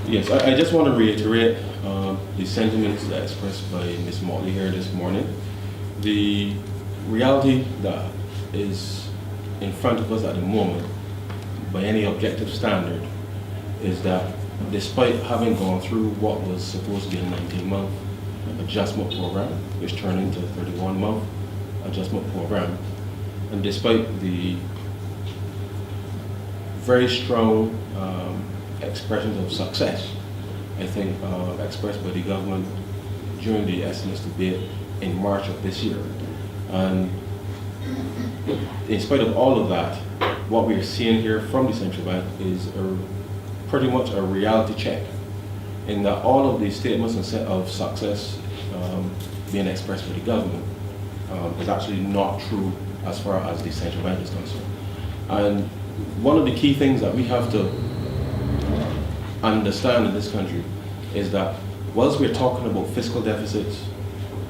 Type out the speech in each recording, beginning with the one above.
Yes, I just want to reiterate the sentiments that expressed by Ms. Motley here this morning. The reality that is in front of us at the moment, by any objective standard, is that despite having gone through what was supposed to be a 19-month adjustment program, which turned into a 31-month adjustment program, and despite the very strong expressions of success, I think, expressed by the government during the estimates debate in March of this year. And in spite of all of that, what we're seeing here from the central bank is pretty much a reality check, in that all of these statements of success being expressed by the government is actually not true as far as the central bank is concerned. And one of the key things that we have to understand in this country is that whilst we're talking about fiscal deficits,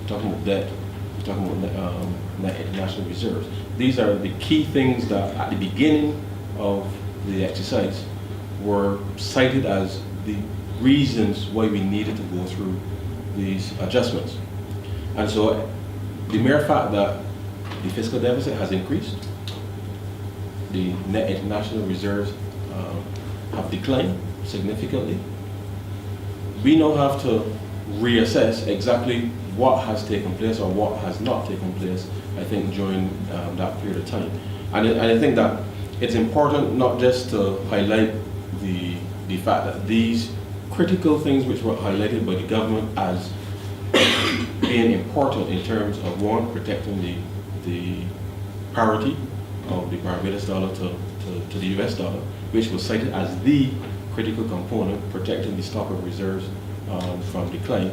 we're talking about debt, we're talking about net international reserves, these are the key things that at the beginning of the exercise were cited as the reasons why we needed to go through these adjustments. And so the mere fact that the fiscal deficit has increased, the net international reserves have declined significantly, we now have to reassess exactly what has taken place or what has not taken place, I think, during that period of time. And I think that it's important not just to highlight the fact that these critical things which were highlighted by the government as being important in terms of, one, protecting the parity of the Barbados dollar to the US dollar, which was cited as the critical component protecting the stock of reserves from decline.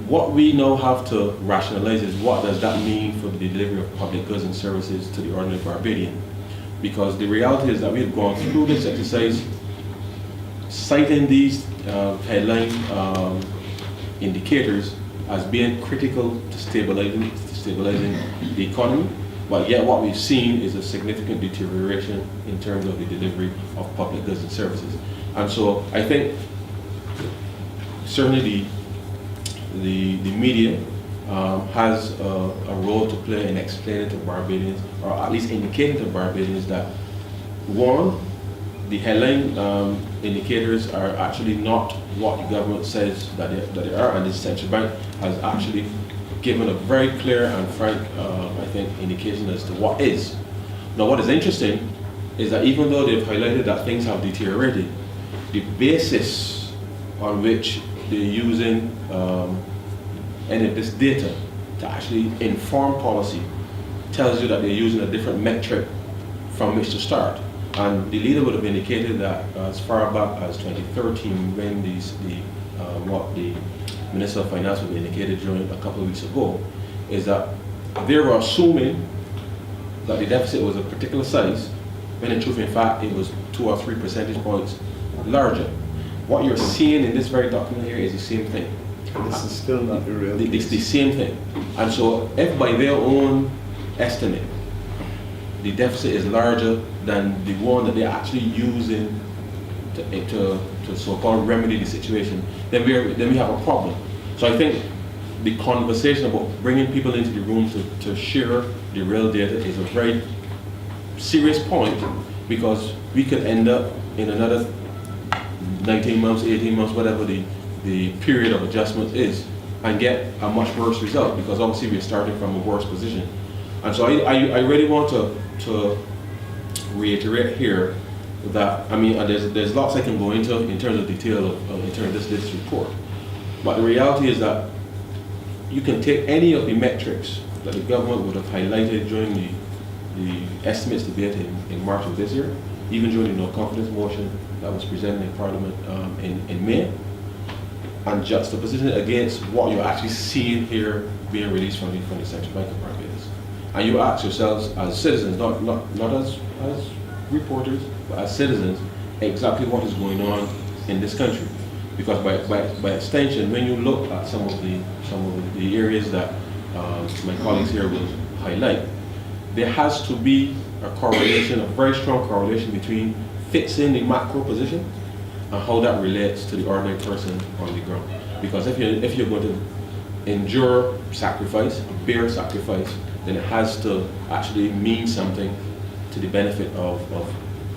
What we now have to rationalize is, what does that mean for the delivery of public goods and services to the ordinary Barbadian? Because the reality is that we've gone through this exercise citing these headline indicators as being critical to stabilizing the economy, but yet what we've seen is a significant deterioration in terms of the delivery of public goods and services. And so I think certainly the media has a role to play in explaining to Barbadians, or at least indicating to Barbadians, that, one, the headline indicators are actually not what the government says that they are, and the central bank has actually given a very clear and frank, I think, indication as to what is. Now, what is interesting is that even though they've highlighted that things have deteriorated, the basis on which they're using any of this data to actually inform policy tells you that they're using a different metric from which to start. And the leader would have indicated that as far back as 2013, when what the Minister of Finance would have indicated during a couple of weeks ago, is that they were assuming that the deficit was a particular size, when in truth, in fact, it was 2 or 3 percentage points larger. What you're seeing in this very document here is the same thing. This is still not the real case. It's the same thing. And so if by their own estimate, the deficit is larger than the one that they're actually using to so-called remedy the situation, then we have a problem. So I think the conversation about bringing people into the room to share the real data is a very serious point, because we could end up in another 19 months, 18 months, whatever the period of adjustment is, and get a much worse result, because obviously we're starting from a worse position. And so I really want to reiterate here that, I mean, there's lots I can go into in terms of detail in terms of this report, but the reality is that you can take any of the metrics that the government would have highlighted during the estimates debate in March of this year, even during the no confidence motion that was presented in Parliament in May, and juxtaposition it against what you're actually seeing here being released from the Central Bank of Barbados. And you ask yourselves as citizens, not as reporters, but as citizens, exactly what is going on in this country. Because by extension, when you look at some of the areas that my colleagues here will highlight, there has to be a correlation, a very strong correlation between fixing the macro position and how that relates to the ordinary person on the ground. Because if you're going to endure sacrifice, bear sacrifice, then it has to actually mean something to the benefit of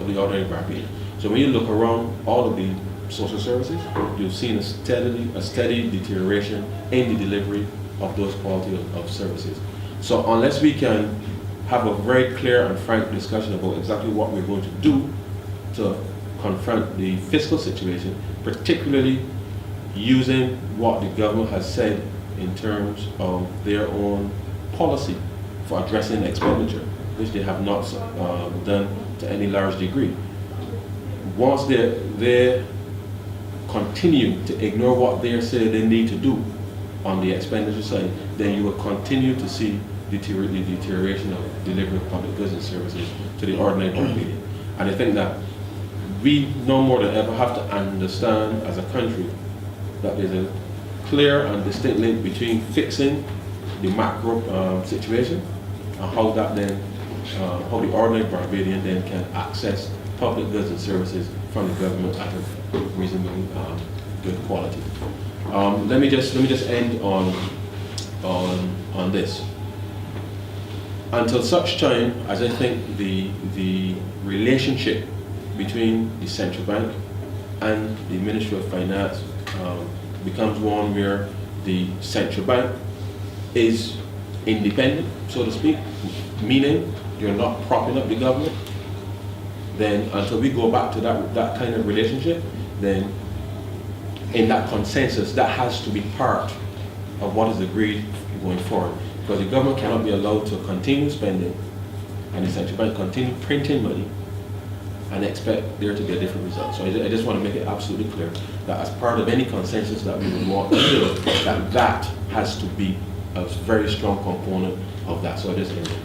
the ordinary Barbadian. So when you look around all of the social services, you've seen a steady deterioration in the delivery of those quality of services. So unless we can have a very clear and frank discussion about exactly what we're going to do to confront the fiscal situation, particularly using what the government has said in terms of their own policy for addressing expenditure, which they have not done to any large degree. Once they continue to ignore what they say they need to do on the expenditure side, then you will continue to see the deterioration of delivery of public goods and services to the ordinary Barbadian. And I think that we no more than ever have to understand as a country that there's a clear and distinct link between fixing the macro situation and how that then, how the ordinary Barbadian then can access public goods and services from the government at a reasonably good quality. Let me just end on this. Until such time as I think the relationship between the central bank and the Ministry of Finance becomes one where the central bank is independent, so to speak, meaning you're not propping up the government, then until we go back to that kind of relationship, then in that consensus, that has to be part of what is agreed going forward. Because the government cannot be allowed to continue spending and the central bank continue printing money and expect there to be a different result. So I just want to make it absolutely clear that as part of any consensus that we would want to do, that has to be a very strong component of that. So I just end it.